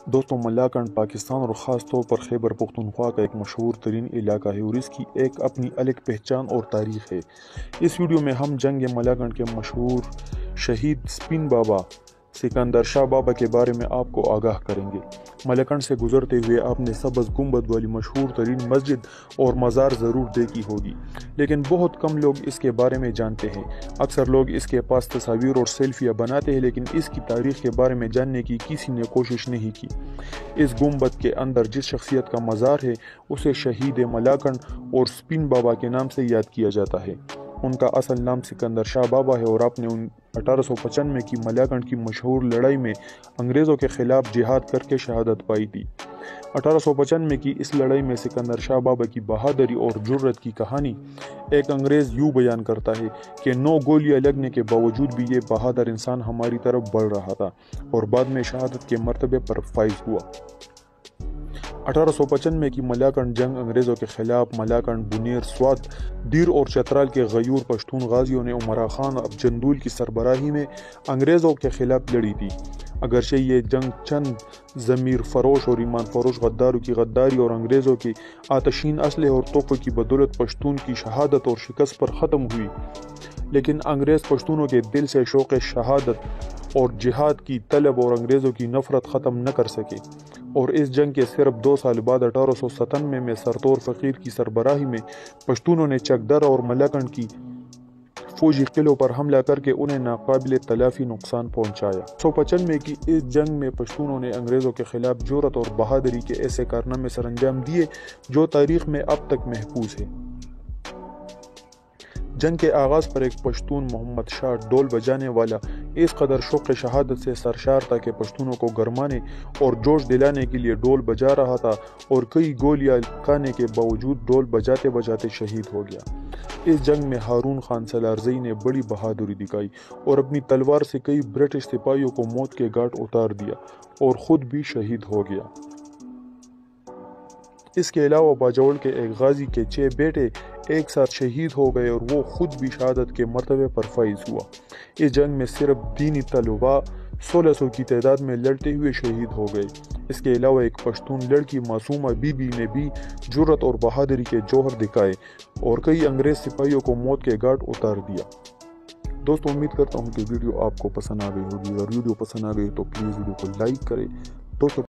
دوستوں، ملاکنڈ پاکستان اور خاص طور پر خیبر پختونخوا کا ایک مشہور ترین علاقہ ہے اور اس کی ایک اپنی الگ پہچان اور تاریخ ہے۔ اس ویڈیو میں ہم جنگ ملاکنڈ کے مشہور شہید سپن بابا سکندر شاہ بابا کے بارے میں آپ کو آگاہ کریں گے۔ ملاکنڈ سے گزرتے ہوئے آپ نے سبز گنبد والی مشہور ترین مسجد اور مزار ضرور دیکھی ہوگی، لیکن بہت کم لوگ اس کے بارے میں جانتے ہیں۔ اکثر لوگ اس کے پاس تصاویر اور سیلفیاں بناتے ہیں، لیکن اس کی تاریخ کے بارے میں جاننے کی کسی نے کوشش نہیں کی۔ اس گنبد کے اندر جس شخصیت کا مزار ہے اسے شہید ملاکنڈ اور سپن بابا کے نام سے یاد کیا جاتا ہے۔ ان کا اصل نام سکندر شاہ بابا ہے اور آپ نے 1895 کی ملاکنڈ کی مشہور لڑائی میں انگریزوں کے خلاف جہاد کر کے شہادت پائی تھی۔ 1895 کی اس لڑائی میں سکندر شاہ بابا کی بہادری اور جرت کی کہانی ایک انگریز یوں بیان کرتا ہے کہ 9 گولیاں لگنے کے باوجود بھی یہ بہادر انسان ہماری طرف بڑھ رہا تھا اور بعد میں شہادت کے مرتبے پر فائز ہوا۔ 1895 کی ملاکنڈ جنگ انگریزوں کے خلاف ملاکنڈ، بنیر، سوات، دیر اور چترال کے غیور پشتون غازیوں نے عمرا خان افجندول کی سربراہی میں انگریزوں کے خلاف لڑی تھی۔ اگرچہ یہ جنگ چند ضمیر فروش اور ایمان فروش غداروں کی غداری اور انگریزوں کے آتشین اسلحے اور توپوں کی بدولت پشتون کی شہادت اور شکست پر ختم ہوئی، لیکن انگریز پشتونوں کے دل سے شوق شہادت اور جہاد کی طلب اور انگریزوں کی نفرت ختم نہ کر سکے، اور اس جنگ کے صرف 2 سال بعد 1897 میں سرتور فقیر کی سربراہی میں پشتونوں نے چکدر اور ملاکنڈ کی فوجی قلعوں پر حملہ کر کے انہیں ناقابل تلافی نقصان پہنچایا۔ 1895 کی اس جنگ میں پشتونوں نے انگریزوں کے خلاف جرات اور بہادری کے ایسے کارنامے سر انجام دیے جو تاریخ میں اب تک محفوظ ہے۔ جنگ کے آغاز پر ایک پشتون محمد شاہ ڈول بجانے والا اس قدر شوق شہادت سے سرشار تھا کہ پشتونوں کو گرمانے اور جوش دلانے کے لیے ڈول بجا رہا تھا اور کئی گولیاں کھانے کے باوجود ڈول بجاتے بجاتے شہید ہو گیا۔ اس جنگ میں ہارون خان سالارزئی نے بڑی بہادری دکھائی اور اپنی تلوار سے کئی برٹش سپاہیوں کو موت کے گھاٹ اتار دیا اور خود بھی شہید ہو گیا۔ اس کے علاوہ باجوڑ کے ایک غازی کے 6 بیٹے ایک ساتھ شہید ہو گئے اور وہ خود بھی شہادت کے مرتبے پر فائز ہوا۔ اس جنگ میں صرف دینی طلباء 1600 کی تعداد میں لڑتے ہوئے شہید ہو گئے۔ اس کے علاوہ ایک پشتون لڑکی معصومہ بی بی نے بھی جرت اور بہادری کے جوہر دکھائے اور کئی انگریز سپاہیوں کو موت کے گھاٹ اتار دیا۔ دوستوں، امید کرتا ہوں کہ ویڈیو آپ کو پسند آ گئی ہوگی، اور ویڈیو پسند آ گئی تو پلیز ویڈیو کو لائک کریں۔ دوستوں